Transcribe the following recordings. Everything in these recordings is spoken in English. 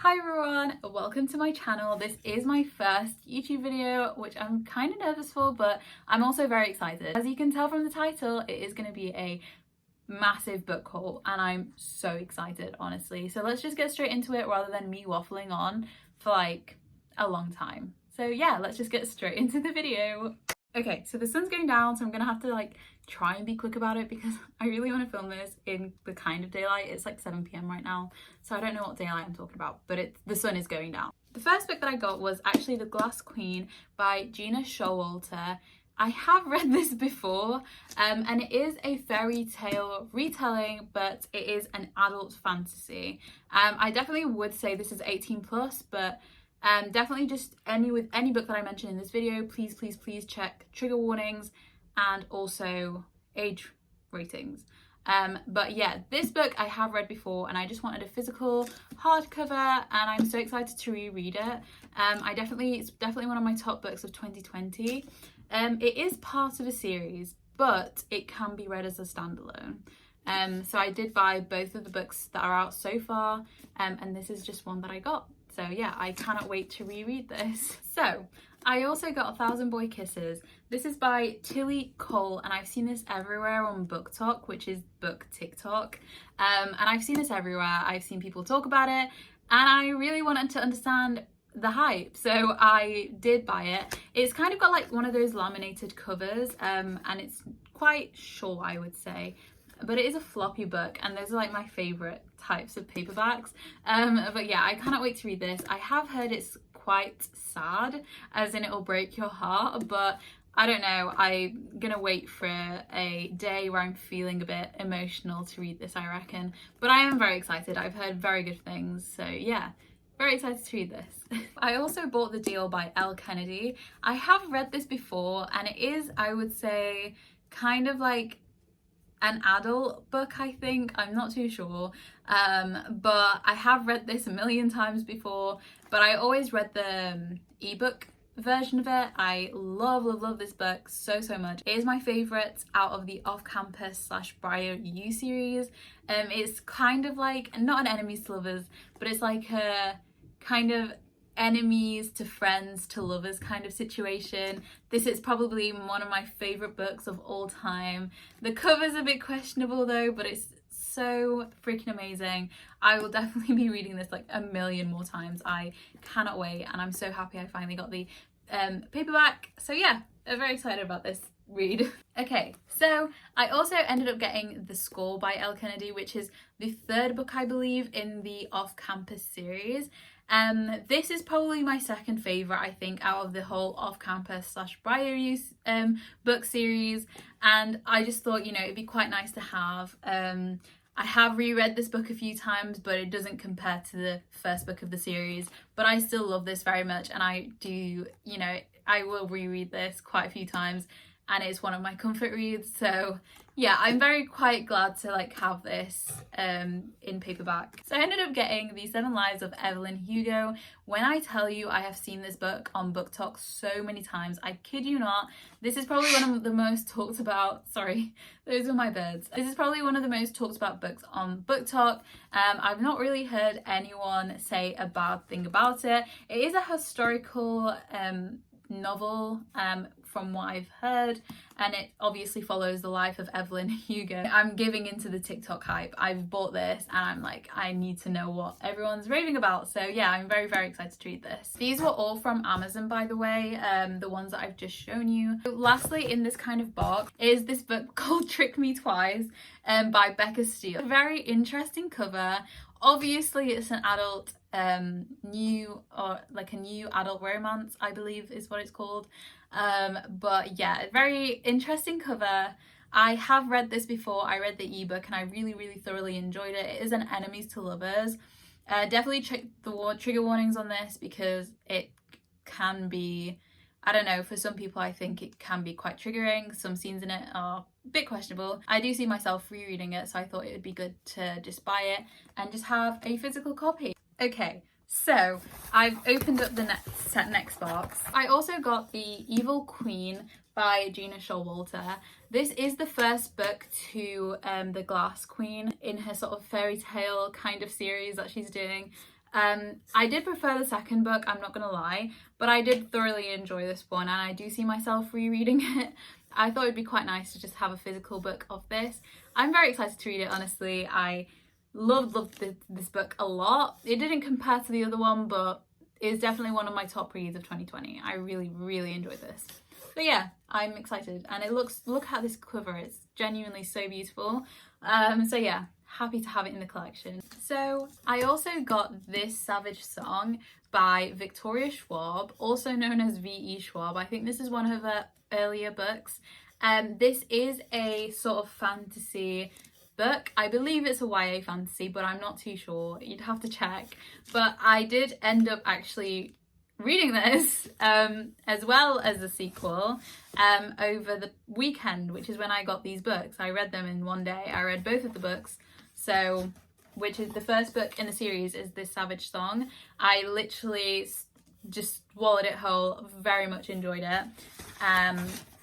Hi everyone, welcome to my channel. This is my first YouTube video, which I'm kind of nervous for, but I'm also very excited. As you can tell from the title, it is going to be a massive book haul and I'm so excited, honestly. So let's just get straight into it rather than me waffling on for like a long time. So yeah, let's just get straight into the video. Okay, so the sun's going down, so I'm gonna have to like try and be quick about it because I really want to film this in the kind of daylight. It's like 7 p.m. right now, so I don't know what daylight I'm talking about, but the sun is going down. The first book that I got was actually The Glass Queen by Gina Showalter. I have read this before, and it is a fairy tale retelling, but it is an adult fantasy. I definitely would say this is 18 plus, but definitely just with any book that I mention in this video, please check trigger warnings and also age ratings. But yeah, this book I have read before and I just wanted a physical hardcover and I'm so excited to reread it. It's definitely one of my top books of 2020. It is part of a series, but it can be read as a standalone. So I did buy both of the books that are out so far, and this is just one that I got. So yeah, I cannot wait to reread this. So I also got 1,000 Boy Kisses. This is by Tilly Cole, and I've seen this everywhere on Book Talk, which is book TikTok. And I've seen this everywhere. I've seen people talk about it, and I really wanted to understand the hype, so I did buy it. It's kind of got like one of those laminated covers, and it's quite short, I would say. But it is a floppy book and those are like my favorite types of paperbacks. But yeah, I cannot wait to read this. I have heard it's quite sad, as in it'll break your heart, but I don't know, I'm gonna wait for a day where I'm feeling a bit emotional to read this, I reckon. But I am very excited. I've heard very good things, so yeah, very excited to read this. I also bought The Deal by Elle Kennedy. I have read this before and it is, I would say, kind of like an adult book, I think. I'm not too sure, but I have read this a million times before, but I always read the ebook version of it. I love this book so much. It is my favorite out of the off-campus / Briar U series. It's kind of like, not an enemies to lovers, but it's like a kind of enemies to friends to lovers kind of situation. This is probably one of my favorite books of all time. The cover's a bit questionable though, but it's so freaking amazing. I will definitely be reading this like a million more times. I cannot wait, and I'm so happy I finally got the paperback. So yeah, I'm very excited about this read. Okay, so I also ended up getting The Score by Elle Kennedy, which is the third book I believe in the off-campus series. This is probably my second favourite, I think, out of the whole off-campus / Briar Youth book series, and I just thought, you know, it'd be quite nice to have. I have reread this book a few times, but it doesn't compare to the first book of the series, but I still love this very much, and I do, you know, I will reread this quite a few times, and it's one of my comfort reads. So yeah, I'm quite glad to like have this in paperback. So I ended up getting The 7 Lives of Evelyn Hugo. When I tell you I have seen this book on Book Talk so many times, I kid you not, this is probably one of the most talked about, sorry, those are my birds. This is probably one of the most talked about books on Book Talk. I've not really heard anyone say a bad thing about it. It is a historical novel from what I've heard, and it obviously follows the life of Evelyn Hugo. I'm giving into the TikTok hype. I've bought this and I'm like, I need to know what everyone's raving about. So yeah, I'm very excited to read this. These were all from Amazon, by the way, the ones that I've just shown you. So lastly, in this kind of box is this book called Trick Me Twice by Becca Steele. A very interesting cover. Obviously it's an adult new adult romance, I believe is what it's called. But yeah, very interesting cover. I have read this before. I read the ebook and I really thoroughly enjoyed it. It is an enemies to lovers. Definitely check the trigger warnings on this because it can be, I don't know, for some people I think it can be quite triggering. Some scenes in it are a bit questionable. I do see myself rereading it, so I thought it would be good to just buy it and just have a physical copy. Okay, so I've opened up the next box. I also got The Evil Queen by Gina Showalter. This is the first book to The Glass Queen in her sort of fairy tale kind of series that she's doing. I did prefer the second book, I'm not gonna lie, but I did thoroughly enjoy this one, and I do see myself rereading it. I thought it'd be quite nice to just have a physical book of this. I'm very excited to read it, honestly. I loved this book a lot. It didn't compare to the other one, but it's definitely one of my top reads of 2020. I really enjoyed this. But yeah, I'm excited, and look at this cover, it's genuinely so beautiful. So yeah, happy to have it in the collection. So I also got this Savage Song by Victoria Schwab, also known as V.E. Schwab. I think this is one of her earlier books. This is a sort of fantasy book. I believe it's a YA fantasy, but I'm not too sure. You'd have to check. But I did end up actually reading this as well as the sequel over the weekend, which is when I got these books. I read them in one day. I read both of the books. So, which is the first book in the series is this Savage Song. I literally just swallowed it whole, very much enjoyed it.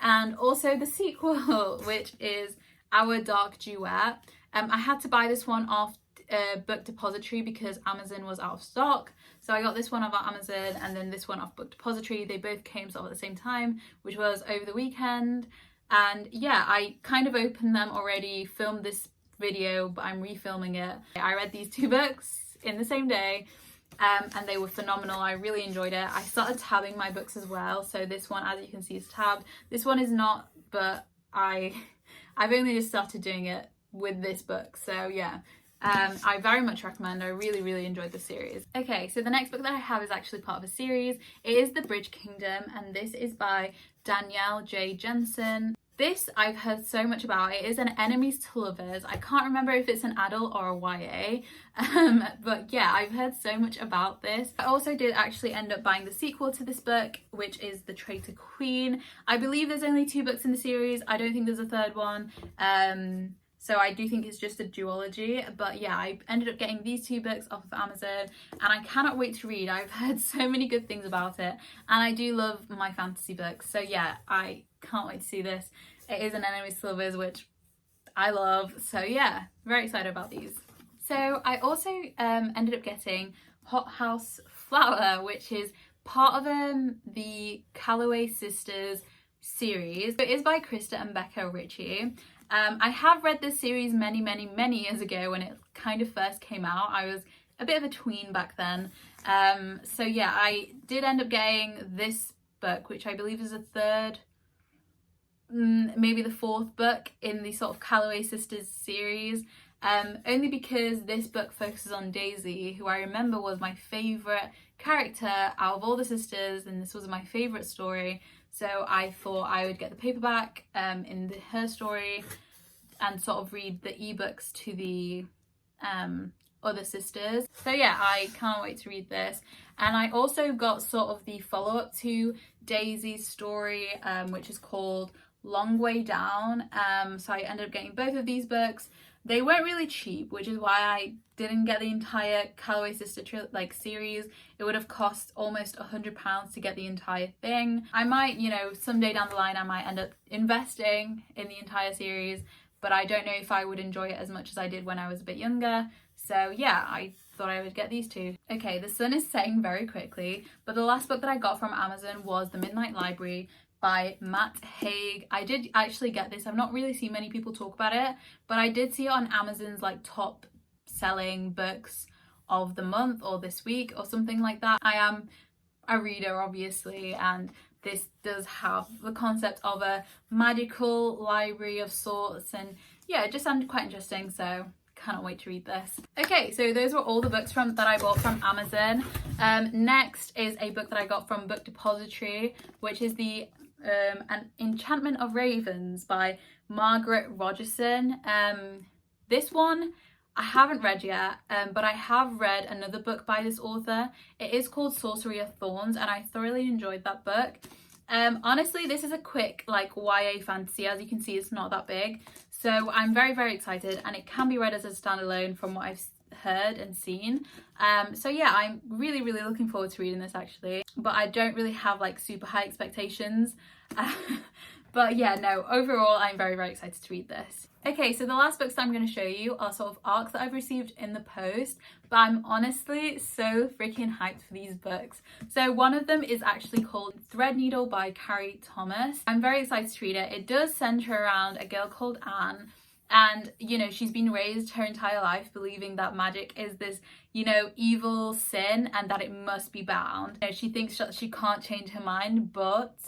And also the sequel, which is Our Dark Duet. I had to buy this one off Book Depository because Amazon was out of stock. So I got this one off Amazon and then this one off Book Depository. They both came sort of at the same time, which was over the weekend. And yeah, I kind of opened them already, filmed this video, but I'm refilming it. I read these two books in the same day. And they were phenomenal. I really enjoyed it. I started tabbing my books as well. So this one, as you can see, is tabbed. This one is not, but I've only just started doing it with this book. So yeah, I very much recommend. I really enjoyed the series. Okay, so the next book that I have is actually part of a series. It is The Bridge Kingdom, and this is by Danielle J. Jensen. This I've heard so much about. It is an enemies to lovers. I can't remember if it's an adult or a YA, but yeah, I've heard so much about this. I also did actually end up buying the sequel to this book, which is The Traitor Queen. I believe there's only 2 books in the series. I don't think there's a third one. So I do think it's just a duology, but yeah, I ended up getting these 2 books off of Amazon, and I cannot wait to read. I've heard so many good things about it, and I do love my fantasy books. So yeah, I can't wait to see this. It is an enemies to lovers, which I love. So yeah, very excited about these. So I also ended up getting Hot House Flower, which is part of the Calloway Sisters series. It is by Krista and Becca Ritchie. I have read this series many years ago when it kind of first came out. I was a bit of a tween back then. So yeah, I did end up getting this book, which I believe is the 3rd, maybe the 4th book in the sort of Calloway Sisters series. Only because this book focuses on Daisy, who I remember was my favourite character out of all the sisters, and this was my favourite story. So I thought I would get the paperback in her story and sort of read the ebooks to the other sisters. So yeah, I can't wait to read this. And I also got sort of the follow-up to Daisy's story, which is called Long Way Down. So I ended up getting both of these books. They weren't really cheap, which is why I didn't get the entire Calloway Sister series. It would have cost almost £100 to get the entire thing. I might, you know, someday down the line, I might end up investing in the entire series, but I don't know if I would enjoy it as much as I did when I was a bit younger. So yeah, I thought I would get these 2. Okay, the sun is setting very quickly, but the last book that I got from Amazon was The Midnight Library by Matt Haig. I did actually get this. I've not really seen many people talk about it, but I did see it on Amazon's like top selling books of the month or this week or something like that. I am a reader, obviously, and this does have the concept of a magical library of sorts, and yeah, it just sounded quite interesting, so cannot wait to read this. Okay, so those were all the books that I bought from Amazon. Next is a book that I got from Book Depository, which is the An Enchantment of Ravens by Margaret Rogerson. This one I haven't read yet, but I have read another book by this author. It is called Sorcery of Thorns, and I thoroughly enjoyed that book. Honestly, this is a quick like YA fantasy. As you can see, it's not that big, so I'm very excited, and it can be read as a standalone from what I've heard and seen. So yeah, I'm really looking forward to reading this actually, but I don't really have like super high expectations But yeah, no, overall I'm very, very excited to read this. Okay, so the last books that I'm going to show you are sort of ARCs that I've received in the post, but I'm honestly so freaking hyped for these books. So one of them is actually called Threadneedle by Carrie Thomas. I'm very excited to read it. It does centre around a girl called Anne, and you know, she's been raised her entire life believing that magic is this, you know, evil sin and that it must be bound. You know, she thinks that she can't change her mind, but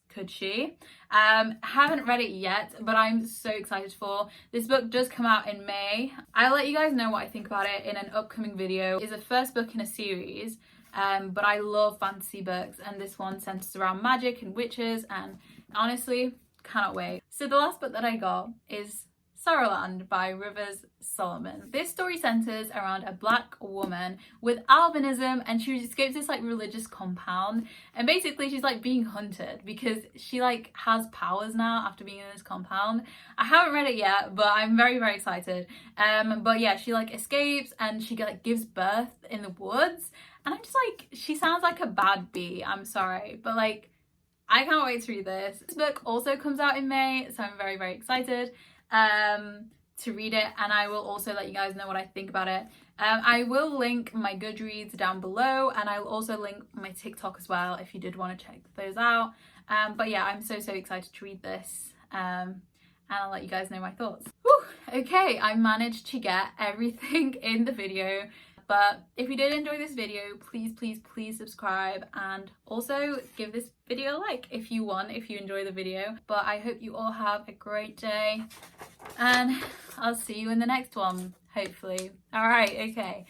could she? Haven't read it yet, but I'm so excited for. This book does come out in May. I'll let you guys know what I think about it in an upcoming video. It's the first book in a series, but I love fantasy books, and this one centers around magic and witches, and honestly, cannot wait. So the last book that I got is Sorrowland by Rivers Solomon. This story centers around a black woman with albinism, and she escapes this like religious compound, and basically she's like being hunted because she like has powers now after being in this compound. I haven't read it yet, but I'm very, very excited. But yeah, she like escapes and she like gives birth in the woods, and I'm just like, she sounds like a bad bee, I'm sorry, but like I can't wait to read this. This book also comes out in May, so I'm very, very excited to read it, and I will also let you guys know what I think about it. I will link my Goodreads down below, and I will also link my TikTok as well if you did want to check those out. But yeah, I'm so excited to read this, and I'll let you guys know my thoughts. Whew, okay, I managed to get everything in the video. But if you did enjoy this video, please subscribe, and also give this video a like if you enjoy the video. But I hope you all have a great day, and I'll see you in the next one, hopefully. All right, okay.